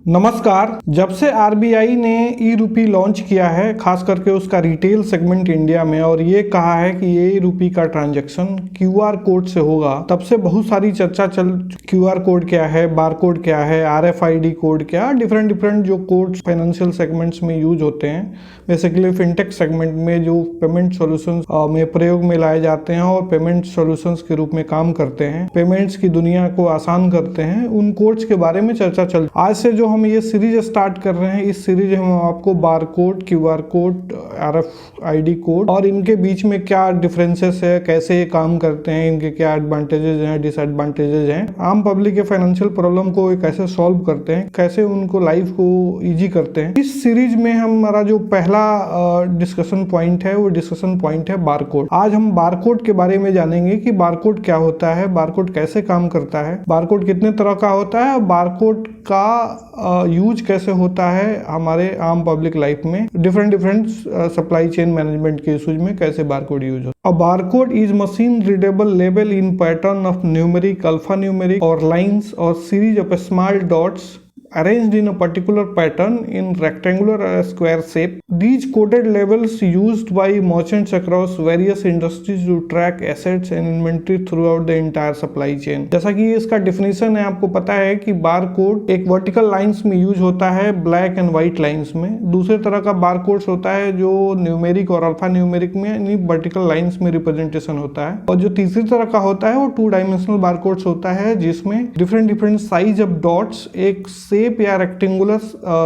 नमस्कार। जब से आरबीआई ने ई रूपी लॉन्च किया है, खास करके उसका रिटेल सेगमेंट इंडिया में, और ये कहा है कि ये ई रूपी का ट्रांजैक्शन क्यूआर कोड से होगा, तब से बहुत सारी चर्चा चल क्यूआर कोड क्या है, बार कोड क्या है, आरएफआईडी कोड क्या, डिफरेंट जो कोड्स फाइनेंशियल सेगमेंट्स में यूज होते हैं, बेसिकली फिनटेक सेगमेंट में जो पेमेंट सॉल्यूशंस में प्रयोग में लाए जाते हैं और पेमेंट सॉल्यूशंस के रूप में काम करते हैं, पेमेंट्स की दुनिया को आसान करते हैं, उन कोड्स के बारे में चर्चा चल। आज से जो हम ये सीरीज स्टार्ट कर रहे हैं, इस सीरीज में हम आपको bar code, QR code, RFID code और इनके बीच में क्या डिफरेंसेस है, कैसे ये काम करते हैं, इनके क्या एडवांटेजेस हैं, डिसएडवांटेजेस हैं, आम पब्लिक के फाइनेंशियल प्रॉब्लम को कैसे सॉल्व करते हैं, कैसे उनको लाइफ को इजी करते हैं। इस सीरीज में हमारा जो पहला डिस्कशन पॉइंट है, वो डिस्कशन पॉइंट है बारकोड। आज हम बारकोड के बारे में जानेंगे कि बारकोड क्या होता है, बारकोड कैसे काम करता है, बारकोड कितने तरह का होता है, बारकोड का यूज कैसे होता है हमारे आम पब्लिक लाइफ में, डिफरेंट सप्लाई चेन मैनेजमेंट के इश्यूज में कैसे बारकोड यूज होता है। A barcode is machine readable label in pattern of numeric, alpha numeric और लाइन्स और series of small dots arranged in a particular pattern in rectangular or square shape. These coded labels used by merchants across various industries to track assets and inventory throughout the entire supply chain. जैसा कि इसका definition है, आपको पता है कि bar code एक vertical lines में यूज होता है, ब्लैक एंड व्हाइट लाइंस में। दूसरे तरह का बार कोड्स होता है जो न्यूमेरिक और अल्फा न्यूमेरिक में यानी वर्टिकल लाइंस में रिप्रेजेंटेशन होता है। और जो तीसरी तरह का होता है वो 2 डायमेंशनल बार कोड्स होता है, जिसमें डिफरेंट साइज ऑफ डॉट्स एक शेप या रेक्टेंगुलर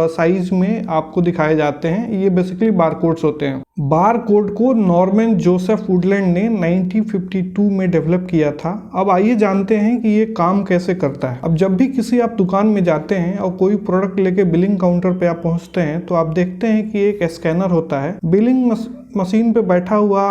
साइज में आपको दिखाए जाते हैं। ये बेसिकली बार कोड्स होते हैं। बार कोड को नॉर्मन जोसेफ वुडलैंड ने 1952 में डेवलप किया था। अब आइए जानते हैं कि ये काम कैसे करता है। अब जब भी किसी आप दुकान में जाते हैं और कोई प्रोडक्ट लेके बिलिंग काउंटर पे आप पहुंचते हैं, तो आप देखते हैं कि एक स्कैनर होता है। बिलिंग मशीन पे बैठा हुआ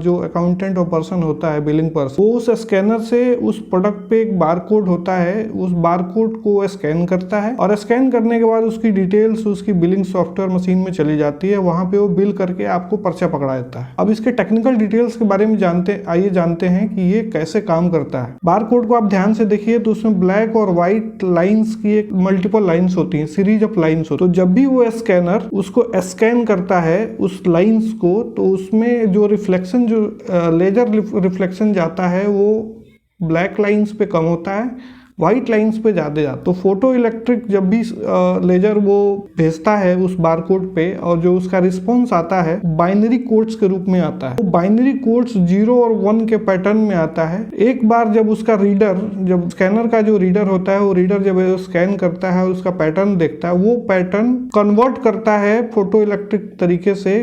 जो अकाउंटेंट और पर्सन होता है, बिलिंग पर्सन, वो उस स्कैनर से उस प्रोडक्ट पे एक बार कोड होता है, उस बार कोड को स्कैन करता है और स्कैन करने के बाद उसकी डिटेल्स उसकी बिलिंग सॉफ्टवेयर मशीन में चली जाती है। वहां पे वो बिल करके आपको पर्चा पकड़ा देता है। अब इसके टेक्निकल डिटेल्स के बारे में आइए जानते हैं कि ये कैसे काम करता है। बार कोड को आप ध्यान से देखिए तो उसमें ब्लैक और व्हाइट लाइन्स की एक मल्टीपल लाइन्स होती है, सीरीज ऑफ लाइन्स होती है। तो जब भी वो स्कैनर उसको स्कैन करता है उस लाइन्स को, तो उसमें जो रिफ्लेक्शन, जो लेजर रिफ्लेक्शन जाता है, वो ब्लैक लाइंस पे कम होता है, व्हाइट लाइंस पे ज्यादा जाता है। तो फोटो इलेक्ट्रिक जब भी लेजर वो भेजता है उस बार कोड पे, और जो उसका रिस्पॉन्स आता है बाइनरी कोड्स के रूप में आता है। तो बाइनरी कोड्स 0 और 1 के पैटर्न में आता है। एक बार जब उसका रीडर, जब स्कैनर का जो रीडर होता है, वो रीडर जब स्कैन करता है, उसका पैटर्न देखता है, वो पैटर्न कन्वर्ट करता है फोटो इलेक्ट्रिक तरीके से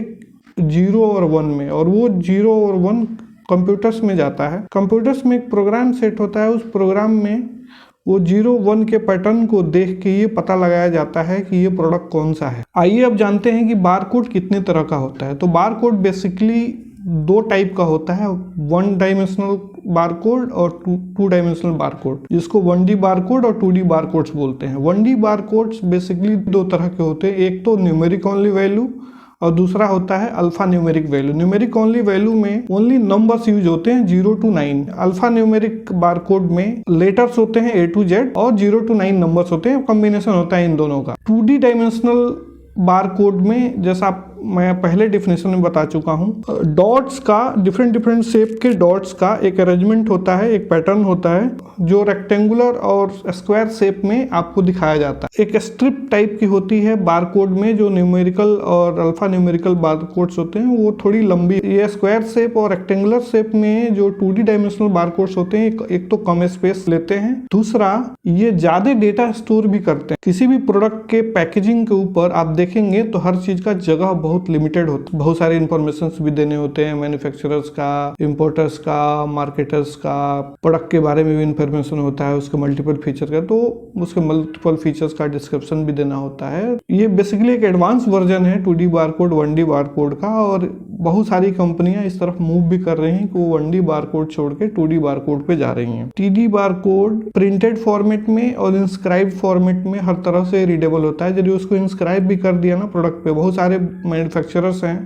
0 और 1 में, और वो 0 और 1 कंप्यूटर्स में जाता है। कंप्यूटर्स में एक प्रोग्राम सेट होता है, उस प्रोग्राम में वो 0-1 के पैटर्न को देख के ये पता लगाया जाता है कि ये प्रोडक्ट कौन सा है। आइए अब जानते हैं कि बार कोड कितने तरह का होता है। तो बार कोड बेसिकली 2 टाइप का होता है, 1 डायमेंशनल बार कोड और 2 डायमेंशनल बार कोड, जिसको 1D बार कोड और 2D बार कोड्स बोलते हैं। 1D बार कोड्स बेसिकली 2 तरह के होते हैं, एक तो न्यूमेरिक ओनली वैल्यू और दूसरा होता है alpha numeric value. Numeric only value में ओनली नंबर्स यूज होते हैं 0 to 9। Alpha numeric bar code में लेटर्स होते हैं A to Z और 0 to 9 नंबर्स होते हैं, कॉम्बिनेशन होता है इन दोनों का। 2D डायमेंशनल बार कोड में, जैसा मैं पहले डिफिनेशन में बता चुका हूँ, डॉट्स का डिफरेंट शेप के डॉट्स का एक अरेंजमेंट होता है, एक पैटर्न होता है जो रेक्टेंगुलर और स्क्वायर शेप में आपको दिखाया जाता है। एक स्ट्रिप टाइप की होती है बार कोड में, जो न्यूमेरिकल और अल्फा न्यूमेरिकल बार कोड्स होते हैं वो थोड़ी लंबी। ये स्क्वायर शेप और रेक्टेंगुलर शेप में जो 2D डायमेंशनल बार कोड्स होते हैं, एक तो कम स्पेस लेते हैं, दूसरा ये ज्यादा डेटा स्टोर भी करते हैं। किसी भी प्रोडक्ट के पैकेजिंग के ऊपर आप देखेंगे तो हर चीज का जगह बहुत लिमिटेड होता है, बहुत सारे इंफॉर्मेशन भी देने होते हैं, मैन्युफैक्चरर्स का, इंपोर्टर्स का, मार्केटर्स का, प्रोडक्ट के बारे में भी इंफॉर्मेशन होता है, उसके मल्टीपल फीचर का, तो उसके मल्टीपल फीचर्स का डिस्क्रिप्शन भी देना होता है। ये बेसिकली एक एडवांस वर्जन है 2D bar code 1D bar code का, और बहुत सारी कंपनियां इस तरफ मूव भी कर रही हैं कि वो 1D बार कोड छोड़ के 2D बार कोड पे जा रही हैं। 3D bar code printed format में और इंस्क्राइब फॉर्मेट में हर तरह से रीडेबल होता है। यदि उसको इंस्क्राइब भी कर दिया ना प्रोडक्ट पे, बहुत सारे मैन्युफैक्चरर्स हैं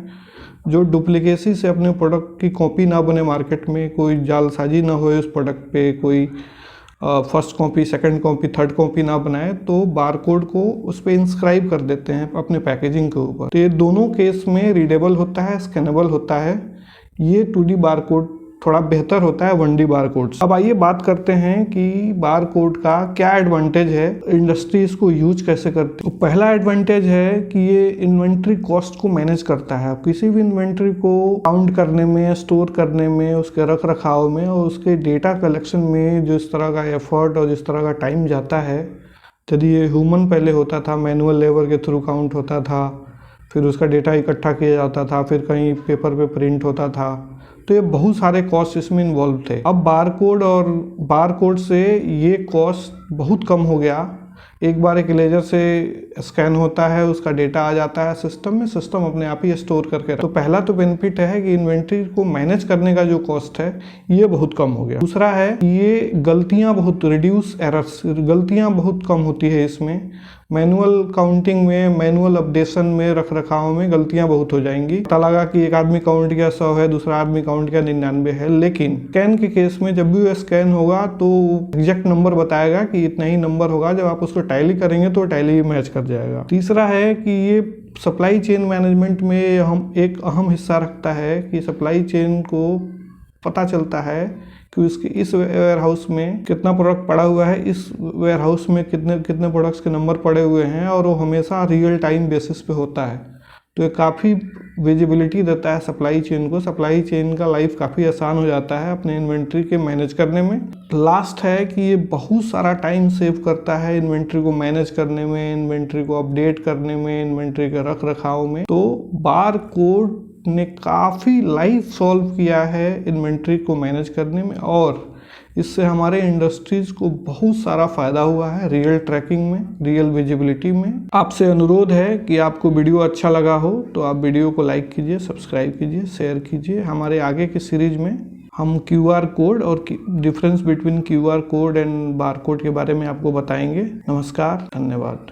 जो डुप्लीकेसी से अपने प्रोडक्ट की कॉपी ना बने मार्केट में, कोई जालसाजी ना हो उस प्रोडक्ट पे, कोई first copy, second copy, third copy ना बनाए तो बार कोड को उस पर इंस्क्राइब कर देते हैं अपने पैकेजिंग के ऊपर। तो ये दोनों केस में रीडेबल होता है, स्कैनेबल होता है। ये 2D बार कोड थोड़ा बेहतर होता है 1D बार कोड। अब आइए बात करते हैं कि बार कोड का क्या एडवांटेज है, इंडस्ट्री इसको यूज कैसे करती है। तो पहला एडवांटेज है कि ये इन्वेंट्री कॉस्ट को मैनेज करता है। किसी भी इन्वेंट्री को काउंट करने में, स्टोर करने में, उसके रख रखाव में और उसके डेटा कलेक्शन में जो इस तरह का एफर्ट और जिस तरह का टाइम जाता है, यदि ये ह्यूमन पहले होता था, मैनुअल लेबर के थ्रू काउंट होता था, फिर उसका डेटा इकट्ठा किया जाता था, फिर कहीं पेपर पे प्रिंट होता था, तो ये बहुत सारे कॉस्ट इसमें इन्वॉल्व थे। अब बार कोड से ये कॉस्ट बहुत कम हो गया। एक बार एक लेजर से स्कैन होता है, उसका डेटा आ जाता है सिस्टम में, सिस्टम अपने आप ही स्टोर करके तो पहला तो बेनिफिट है कि इन्वेंट्री को मैनेज करने का जो कॉस्ट है ये बहुत कम हो गया। दूसरा है ये गलतियां बहुत रिड्यूस एरर्स, गलतियां बहुत कम होती है इसमें। मैनुअल काउंटिंग में, मैनुअल अपडेशन में, रख रखाव में गलतियां बहुत हो जाएंगी। पता लगा कि एक आदमी काउंट किया 100 है, दूसरा आदमी काउंट किया 99 है, लेकिन स्कैन के केस में जब भी वो स्कैन होगा तो एग्जैक्ट नंबर बताएगा कि इतना ही नंबर होगा। जब आप उसको टैली करेंगे तो टैली मैच कर जाएगा। तीसरा है कि ये सप्लाई चेन मैनेजमेंट में हम एक अहम हिस्सा रखता है कि सप्लाई चेन को पता चलता है कि उसके इस वेयर हाउस में कितना प्रोडक्ट पड़ा हुआ है, इस वेयर हाउस में कितने प्रोडक्ट्स के नंबर पड़े हुए हैं, और वो हमेशा रियल टाइम बेसिस पे होता है। तो ये काफ़ी विजिबिलिटी देता है सप्लाई चेन को। सप्लाई चेन का लाइफ काफ़ी आसान हो जाता है अपने इन्वेंट्री के मैनेज करने में। लास्ट है कि ये बहुत सारा टाइम सेव करता है इन्वेंट्री को मैनेज करने में, इन्वेंट्री को अपडेट करने में, इन्वेंट्री के रख रखाव में। तो बार कोड ने काफ़ी लाइफ सॉल्व किया है इन्वेंट्री को मैनेज करने में, और इससे हमारे इंडस्ट्रीज को बहुत सारा फ़ायदा हुआ है रियल ट्रैकिंग में, रियल विजिबिलिटी में। आपसे अनुरोध है कि आपको वीडियो अच्छा लगा हो तो आप वीडियो को लाइक कीजिए, सब्सक्राइब कीजिए, शेयर कीजिए। हमारे आगे की सीरीज में हम QR कोड और difference between QR code and bar code के बारे में आपको बताएंगे। नमस्कार, धन्यवाद।